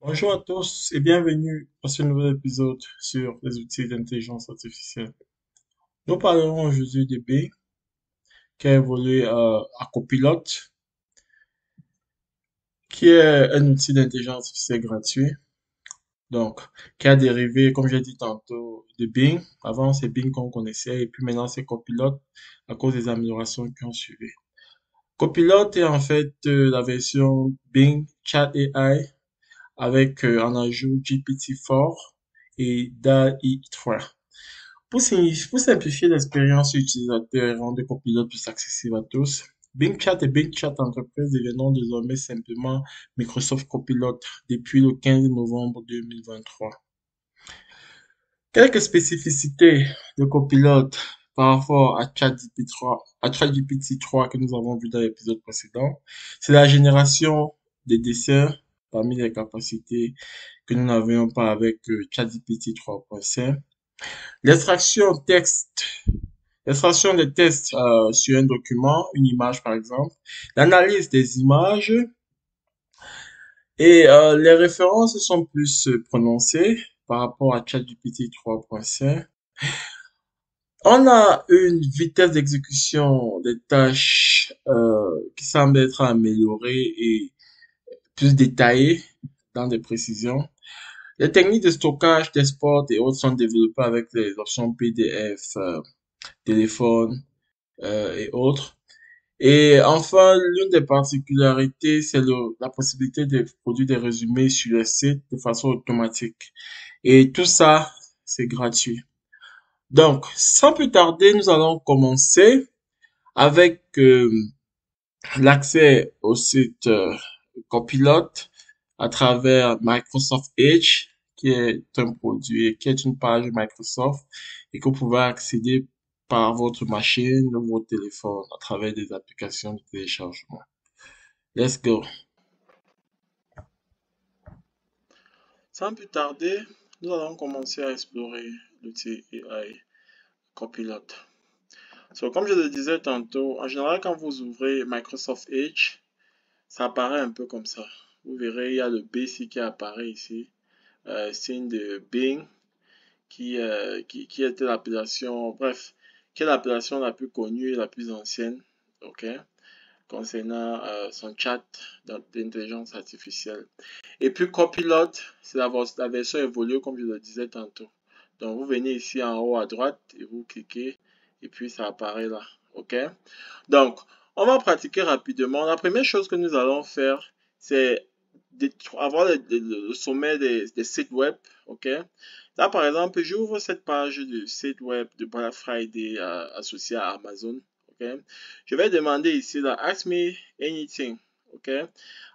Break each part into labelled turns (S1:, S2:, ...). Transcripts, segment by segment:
S1: Bonjour à tous et bienvenue à ce nouvel épisode sur les outils d'intelligence artificielle. Nous parlerons aujourd'hui de Bing qui a évolué à Copilot, qui est un outil d'intelligence artificielle gratuit, donc qui a dérivé, comme j'ai dit tantôt, de Bing. Avant, c'est Bing qu'on connaissait et puis maintenant, c'est Copilot à cause des améliorations qui ont suivi. Copilot est en fait la version Bing Chat AI avec en ajout GPT-4 et DALL-E 3. Pour simplifier l'expérience utilisateur et rendre Copilot plus accessible à tous, Bing Chat et Bing Chat Enterprise deviendront désormais simplement Microsoft Copilot depuis le 15 novembre 2023. Quelques spécificités de Copilot par rapport à ChatGPT 3 que nous avons vu dans l'épisode précédent, c'est la génération des dessins parmi les capacités que nous n'avions pas avec ChatGPT 3.5. L'extraction texte, l'extraction des textes sur un document, une image par exemple, l'analyse des images et les références sont plus prononcées par rapport à ChatGPT 3.5. On a une vitesse d'exécution des tâches qui semble être améliorée et plus détaillée dans des précisions. Les techniques de stockage, d'export et autres sont développées avec les options PDF, téléphone et autres. Et enfin, l'une des particularités, c'est la possibilité de produire des résumés sur le site de façon automatique. Et tout ça, c'est gratuit. Donc, sans plus tarder, nous allons commencer avec l'accès au site Copilot à travers Microsoft Edge, qui est un produit, qui est une page Microsoft et que vous pouvez accéder par votre machine ou votre téléphone à travers des applications de téléchargement. Let's go. Sans plus tarder, nous allons commencer à explorer l'outil AI Copilot. Comme je le disais tantôt, en général, quand vous ouvrez Microsoft Edge, ça apparaît un peu comme ça. Vous verrez, il y a le B ici qui apparaît ici, signe de Bing, qui était l'appellation, bref, qui est l'appellation la plus connue et la plus ancienne, ok, concernant son chat d'intelligence artificielle. Et puis Copilot, c'est la version évoluée, comme je le disais tantôt. Donc, vous venez ici en haut à droite et vous cliquez et puis ça apparaît là, ok. Donc, on va pratiquer rapidement. La première chose que nous allons faire, c'est avoir le sommet des sites web, ok. Là, par exemple, j'ouvre cette page du site web de Black Friday associé à Amazon, ok. Je vais demander ici, là, Ask me anything, ok.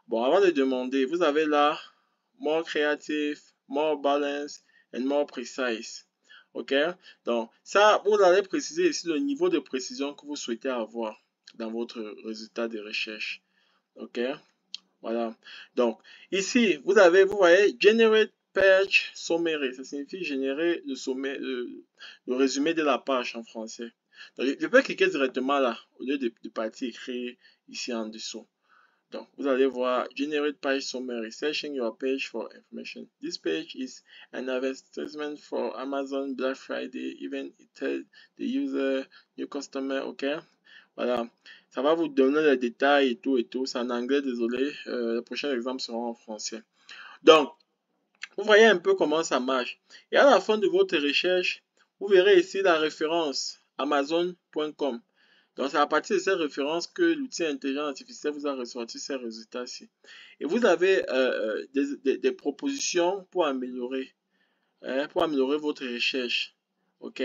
S1: Bon, avant de demander, vous avez là, more creative, more balance, and more precise. Ok? Donc, ça, vous allez préciser ici le niveau de précision que vous souhaitez avoir dans votre résultat de recherche. Ok? Voilà. Donc, ici, vous voyez, Generate Page Summary. Ça signifie générer le résumé de la page en français. Donc, je peux cliquer directement là, au lieu de partir écrire ici en dessous. Donc, vous allez voir Generate Page Summary, searching your page for information. This page is an advertisement for Amazon Black Friday event. It tells the user, new customer, ok? Voilà. Ça va vous donner les détails et tout et tout. C'est en anglais, désolé. Les prochains exemples seront en français. Donc, vous voyez un peu comment ça marche. Et à la fin de votre recherche, vous verrez ici la référence amazon.com. Donc, c'est à partir de ces références que l'outil intelligence artificielle vous a ressorti ces résultats-ci. Et vous avez des propositions pour améliorer votre recherche. OK?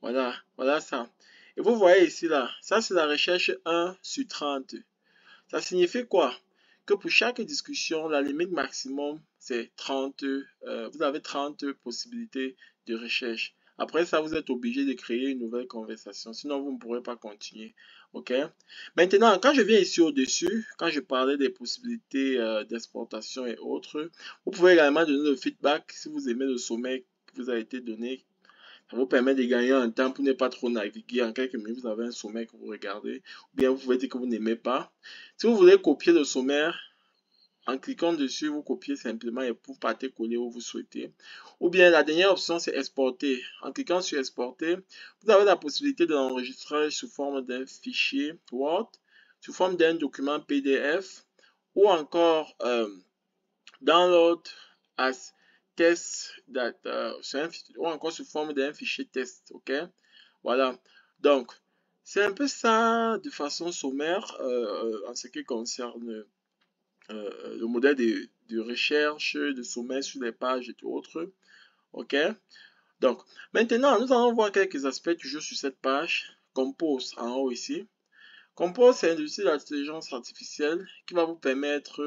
S1: Voilà, voilà ça. Et vous voyez ici, là, ça c'est la recherche 1 sur 30. Ça signifie quoi? Que pour chaque discussion, la limite maximum, c'est 30. Vous avez 30 possibilités de recherche. Après ça, vous êtes obligé de créer une nouvelle conversation. Sinon, vous ne pourrez pas continuer. OK? Maintenant, quand je viens ici au-dessus, quand je parlais des possibilités d'exportation et autres, vous pouvez également donner le feedback si vous aimez le sommet qui vous a été donné. Ça vous permet de gagner un temps pour ne pas trop naviguer. En quelques minutes, vous avez un sommaire que vous regardez. Ou bien vous pouvez dire que vous n'aimez pas. Si vous voulez copier le sommaire En cliquant dessus, vous copiez simplement et vous partez coller où vous souhaitez. Ou bien la dernière option, c'est exporter. En cliquant sur exporter, vous avez la possibilité de l'enregistrer sous forme d'un fichier Word, sous forme d'un document PDF, ou encore download as test data, ou encore sous forme d'un fichier test. Ok, voilà. Donc, c'est un peu ça de façon sommaire en ce qui concerne le modèle de recherche, de sommet sur les pages et tout autre. Ok. Donc, maintenant, nous allons voir quelques aspects toujours sur cette page. Compose en haut ici. Compose, c'est un outil d'intelligence artificielle qui va vous permettre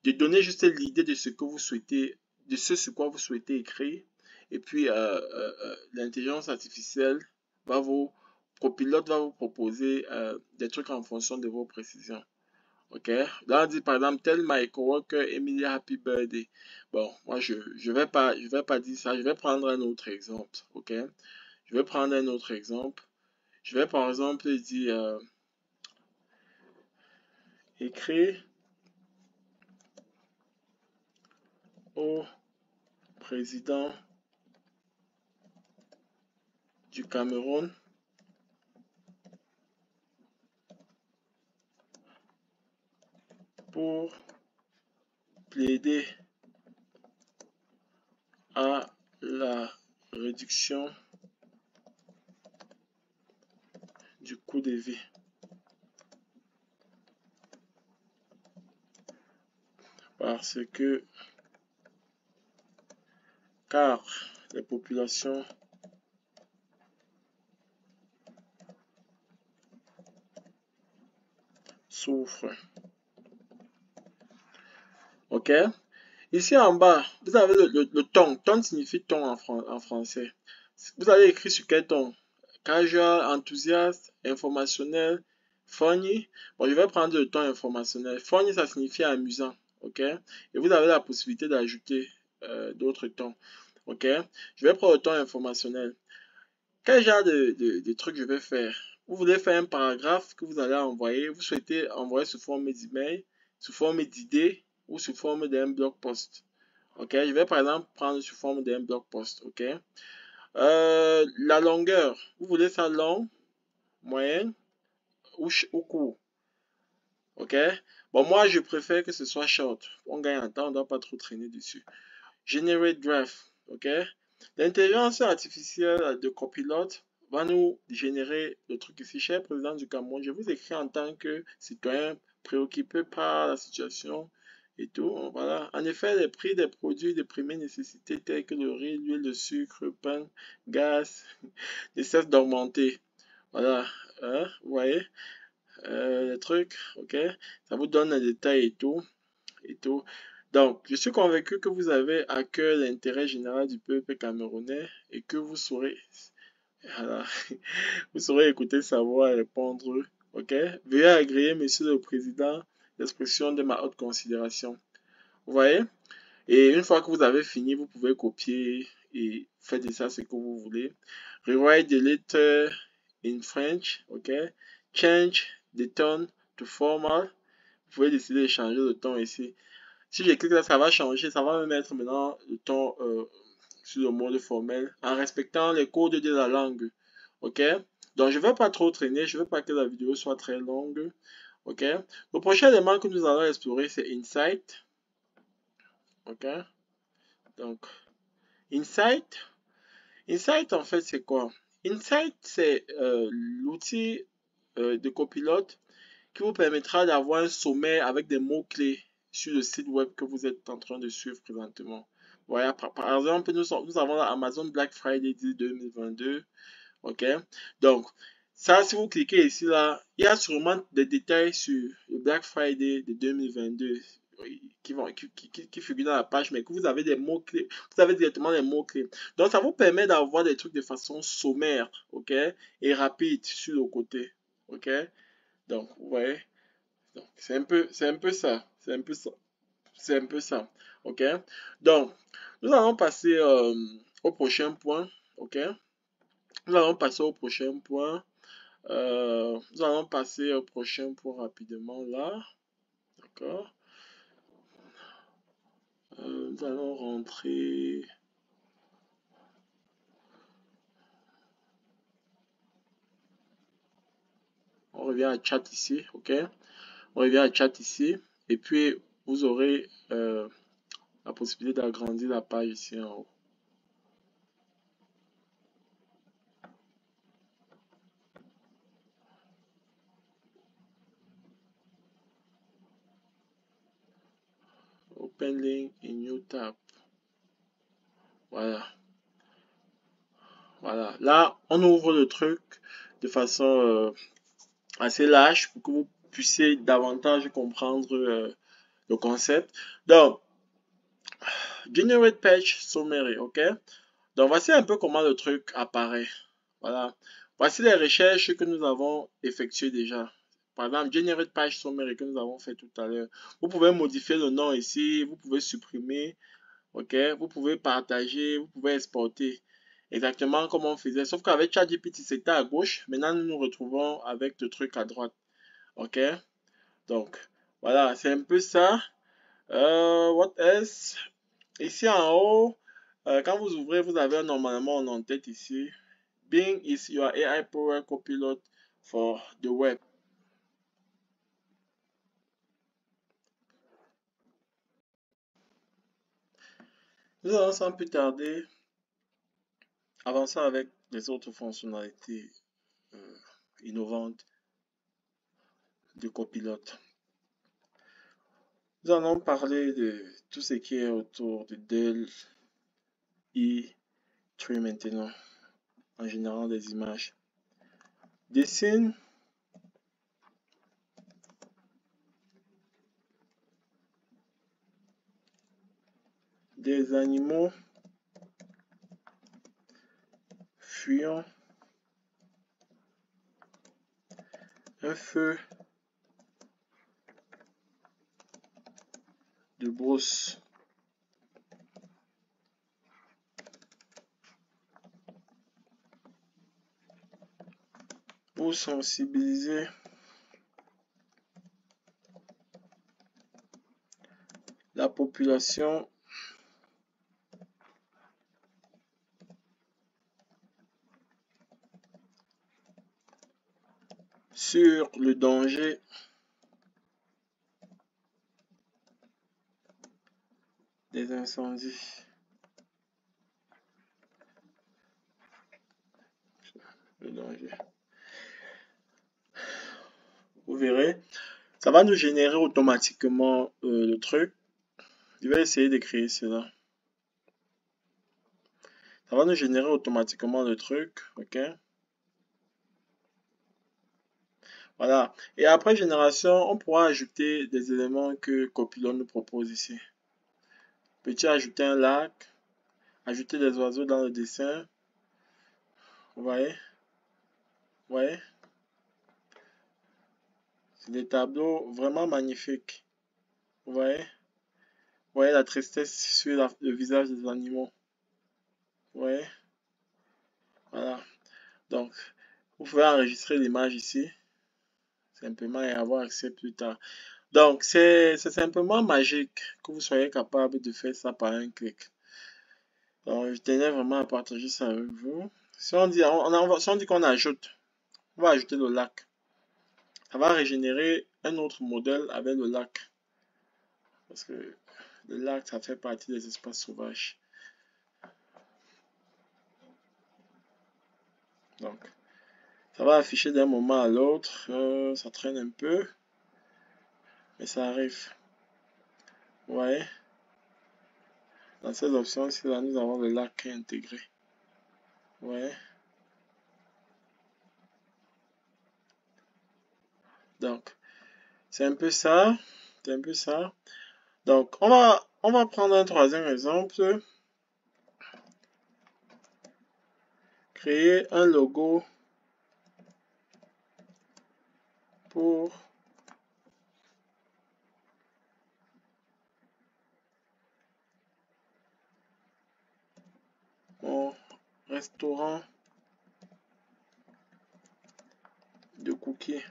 S1: de donner juste l'idée de ce que vous souhaitez, de ce sur quoi vous souhaitez écrire. Et puis, l'intelligence artificielle va vous, copilote va vous proposer des trucs en fonction de vos précisions. Ok, là on dit par exemple tell my coworker Emily happy birthday. Bon, moi je vais pas dire ça, je vais prendre un autre exemple. Ok, je vais prendre un autre exemple. Je vais par exemple dire écrire au président du Cameroun pour plaider à la réduction du coût de vie. Parce que, car les populations souffrent. Ok? Ici en bas, vous avez le ton. Ton signifie ton en français. Vous allez écrire sur quel ton? Casual, enthousiaste, informationnel, funny. Bon, je vais prendre le ton informationnel. Funny, ça signifie amusant. Ok? Et vous avez la possibilité d'ajouter d'autres tons. Ok? Je vais prendre le ton informationnel. Quel genre de truc je vais faire? Vous voulez faire un paragraphe que vous allez envoyer. Vous souhaitez envoyer sous forme d'email, sous forme d'idée ou sous forme d'un blog post. Ok, je vais par exemple prendre sous forme d'un blog post. Ok, la longueur, vous voulez ça long, moyenne ou court. Ok, bon, moi je préfère que ce soit short. On gagne en temps, on ne doit pas trop traîner dessus. Generate draft. Ok, l'intelligence artificielle de copilote va nous générer le truc ici. Cher président du Cameroun, je vous écris en tant que citoyen préoccupé par la situation et tout. Voilà. En effet, les prix des produits de première nécessité tels que le riz, l'huile, le sucre, le pain, gaz ne cessent d'augmenter. Voilà. Hein, vous voyez les trucs, ok? Ça vous donne les détails et tout. Et tout. Donc, je suis convaincu que vous avez à cœur l'intérêt général du peuple camerounais et que vous saurez, voilà, vous saurez écouter sa voix et répondre. Ok? Veuillez agréer, Monsieur le Président, l'expression de ma haute considération. Vous voyez? Et une fois que vous avez fini, vous pouvez copier et faire de ça ce que vous voulez. Rewrite the letter in French. Ok? Change the tone to formal. Vous pouvez décider de changer le ton ici. Si je clique là, ça va changer, ça va me mettre maintenant le ton sur le mode formel en respectant les codes de la langue. Ok? Donc, je ne vais pas trop traîner, je ne veux pas que la vidéo soit très longue. Ok? Le prochain élément que nous allons explorer, c'est Insight. Ok? Donc, Insight. Insight, en fait, c'est quoi? Insight, c'est l'outil de copilote qui vous permettra d'avoir un sommet avec des mots-clés sur le site web que vous êtes en train de suivre présentement. Voilà, par exemple, nous avons la Amazon Black Friday 2022. Ok? Donc, ça, si vous cliquez ici, là, il y a sûrement des détails sur le Black Friday de 2022 qui figurent dans la page, mais que vous avez des mots-clés, vous avez directement les mots-clés. Donc, ça vous permet d'avoir des trucs de façon sommaire, ok? Et rapide sur le côté, ok? Donc, vous voyez? Donc, c'est un peu ça. C'est un peu ça. OK? Donc, nous allons passer au prochain point. OK? Nous allons passer au prochain point. Nous allons passer au prochain point rapidement là. D'accord? nous allons rentrer. On revient à chat ici, ok? On revient à chat ici. Et puis, vous aurez la possibilité d'agrandir la page ici en haut. Open link in new tab. Voilà. Voilà. Là, on ouvre le truc de façon assez large pour que vous puissiez davantage comprendre le concept. Donc, Generate Page Summary, ok? Donc, voici un peu comment le truc apparaît. Voilà. Voici les recherches que nous avons effectuées déjà. Par exemple, Generate Page Summary que nous avons fait tout à l'heure. Vous pouvez modifier le nom ici, vous pouvez supprimer, ok? Vous pouvez partager, vous pouvez exporter. Exactement comme on faisait. Sauf qu'avec ChatGPT, c'était à gauche. Maintenant, nous nous retrouvons avec le truc à droite. Ok? Donc, voilà, c'est un peu ça. What else? Ici en haut, quand vous ouvrez, vous avez normalement en tête ici. Bing is your AI Power Copilot for the web. Nous allons sans plus tarder avancer avec les autres fonctionnalités innovantes de Copilot. Nous allons parler de tout ce qui est autour de Dell E3 maintenant, en générant des images. Dessine des animaux fuyant un feu de brousse. Pour sensibiliser la population sur le danger des incendies. Le danger. Vous verrez, ça va nous générer automatiquement le truc. Je vais essayer de créer cela. Ça va nous générer automatiquement le truc, ok? Voilà. Et après génération, on pourra ajouter des éléments que Copilot nous propose ici. Petit ajouter un lac, ajouter des oiseaux dans le dessin. Vous voyez? Vous voyez? C'est des tableaux vraiment magnifiques. Vous voyez? Vous voyez la tristesse sur le visage des animaux. Vous voyez? Voilà. Donc, vous pouvez enregistrer l'image ici. Simplement et avoir accès plus tard. Donc, c'est simplement magique que vous soyez capable de faire ça par un clic. Donc, je tenais vraiment à partager ça avec vous. Si on dit, si on dit qu'on ajoute, on va ajouter le lac. Ça va régénérer un autre modèle avec le lac. Parce que le lac, ça fait partie des espaces sauvages. Donc, ça va afficher d'un moment à l'autre. Ça traîne un peu. Mais ça arrive. Vous voyez? Dans ces options-ci, là, nous avons le lac qui est intégré. Vous voyez? Donc, c'est un peu ça. C'est un peu ça. Donc, on va prendre un troisième exemple. Créer un logo pour mon restaurant de cookies.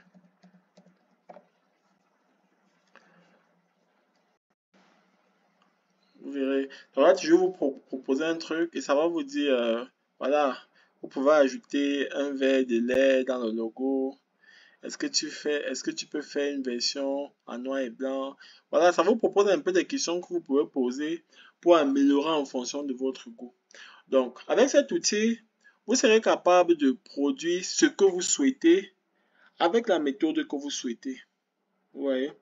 S1: Vous verrez, voyez, ça va toujours vous proposer un truc et ça va vous dire, voilà, vous pouvez ajouter un verre de lait dans le logo. Est-ce que tu peux faire une version en noir et blanc? Voilà, ça vous propose un peu des questions que vous pouvez poser pour améliorer en fonction de votre goût. Donc, avec cet outil, vous serez capable de produire ce que vous souhaitez avec la méthode que vous souhaitez. Vous voyez?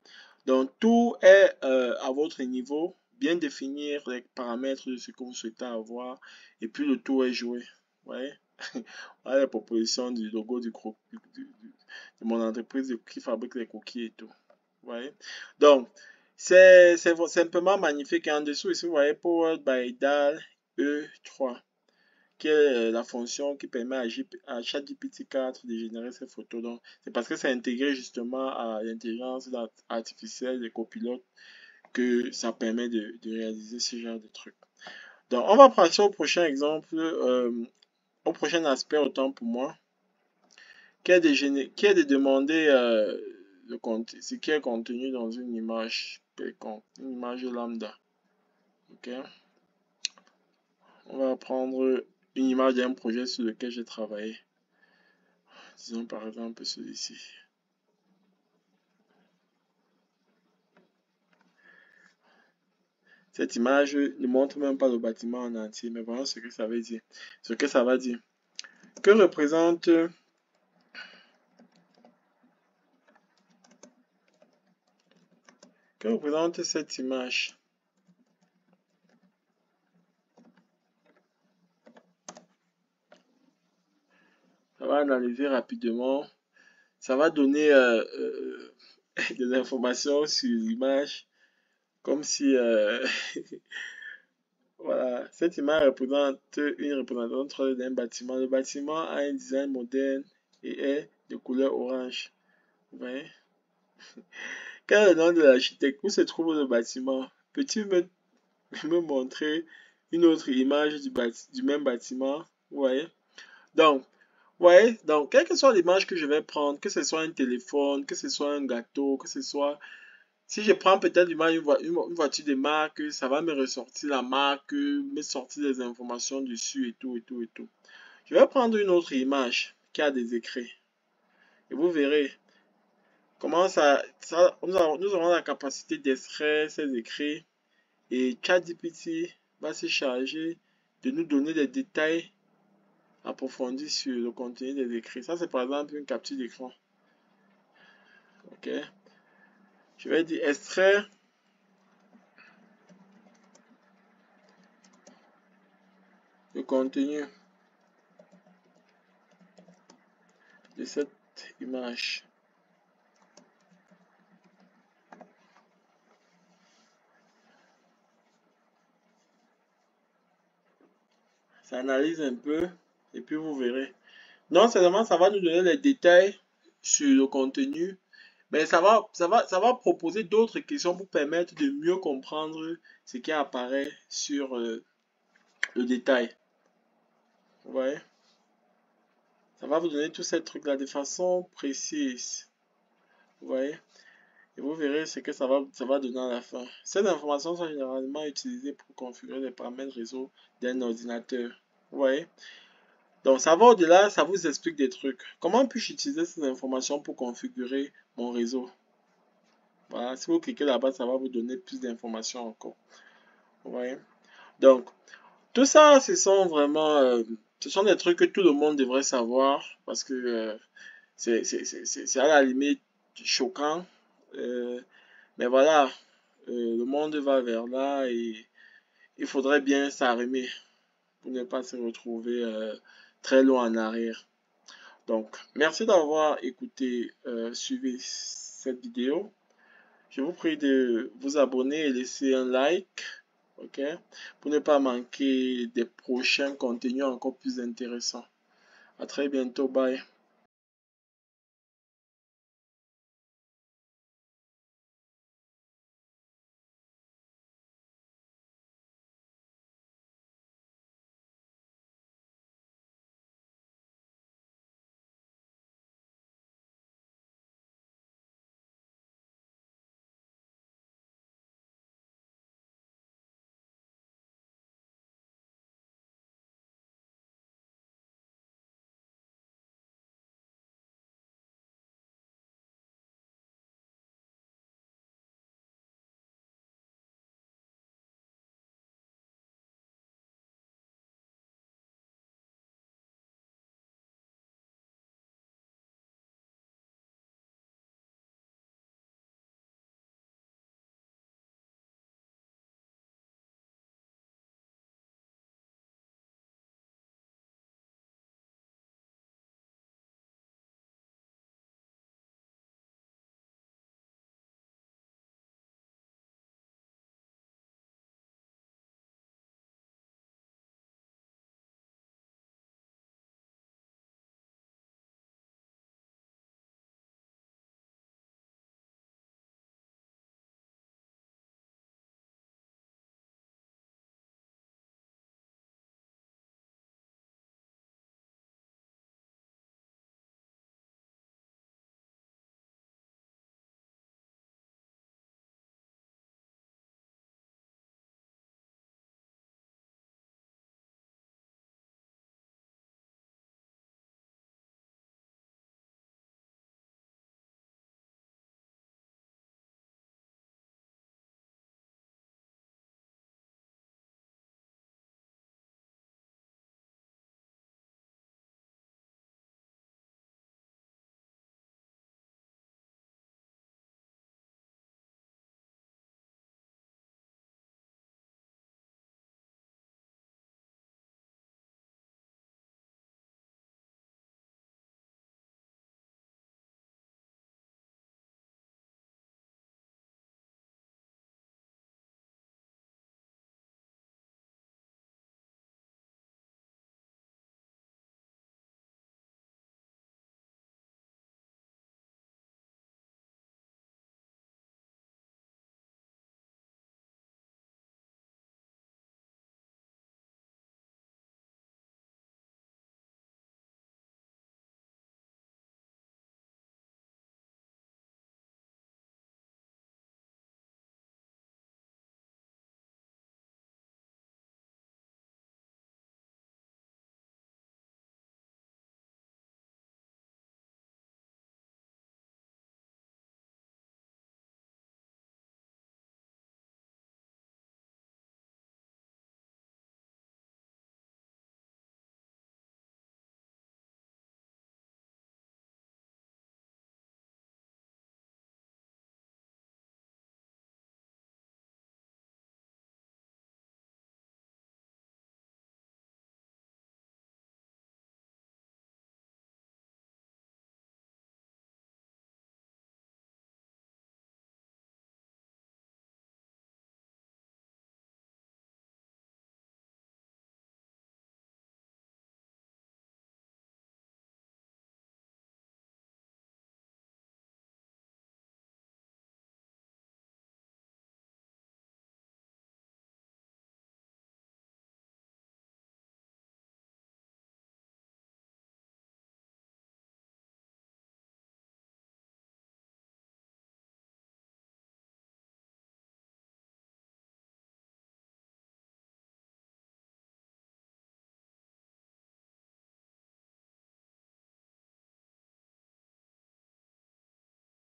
S1: Donc, tout est à votre niveau. Bien définir les paramètres de ce que vous souhaitez avoir. Et puis, le tout est joué. Vous voyez? Voilà la proposition du logo de mon entreprise qui fabrique les cookies et tout. Vous voyez? Donc, c'est simplement magnifique. Et en dessous, ici, vous voyez Powered by DAL E3, qui est la fonction qui permet à ChatGPT 4 de générer ces photos. Donc, c'est parce que c'est intégré justement à l'intelligence artificielle des copilotes que ça permet de réaliser ce genre de trucs. Donc, on va passer au prochain exemple, au prochain aspect, autant pour moi, qui est de demander ce qui est contenu dans une image quelconque, une image lambda. Ok? On va prendre une image d'un projet sur lequel j'ai travaillé. Disons par exemple celui-ci. Cette image ne montre même pas le bâtiment en entier, mais voyons ce que ça veut dire. Ce que ça va dire. Que représente cette image? Ça va analyser rapidement. Ça va donner des informations sur l'image, comme si voilà, cette image représente une représentation d'un bâtiment. Le bâtiment a un design moderne et est de couleur orange. Vous voyez? Quel est le nom de l'architecte? Où se trouve le bâtiment? Peux-tu me montrer une autre image du même bâtiment? Vous voyez? Donc, ouais, donc, quelle que soit l'image que je vais prendre, que ce soit un téléphone, que ce soit un gâteau, que ce soit... Si je prends peut-être l'image une voiture de marque, ça va me ressortir la marque, me sortir des informations dessus et tout, et tout, et tout. Je vais prendre une autre image qui a des écrits. Et vous verrez comment nous aurons la capacité d'extraire ces écrits. Et ChatGPT va se charger de nous donner des détails approfondis sur le contenu des écrits. Ça, c'est par exemple une capture d'écran. Ok. Je vais dire extraire le contenu de cette image. Ça analyse un peu et puis vous verrez. Non seulement ça va nous donner les détails sur le contenu, mais ça va proposer d'autres questions pour permettre de mieux comprendre ce qui apparaît sur le détail. Vous voyez? Ça va vous donner tous ces trucs-là de façon précise. Vous voyez? Et vous verrez ce que ça va donner à la fin. Ces informations sont généralement utilisées pour configurer les paramètres réseau d'un ordinateur. Vous voyez? Donc ça va au-delà, ça vous explique des trucs. Comment puis-je utiliser ces informations pour configurer mon réseau? Voilà, si vous cliquez là-bas, ça va vous donner plus d'informations encore. Vous voyez? Donc, tout ça, ce sont vraiment... ce sont des trucs que tout le monde devrait savoir parce que c'est à la limite choquant. Mais voilà, le monde va vers là et il faudrait bien s'arrimer pour ne pas se retrouver très loin en arrière. Donc, merci d'avoir écouté, suivi cette vidéo. Je vous prie de vous abonner et laisser un like, ok, pour ne pas manquer des prochains contenus encore plus intéressants. À très bientôt, bye.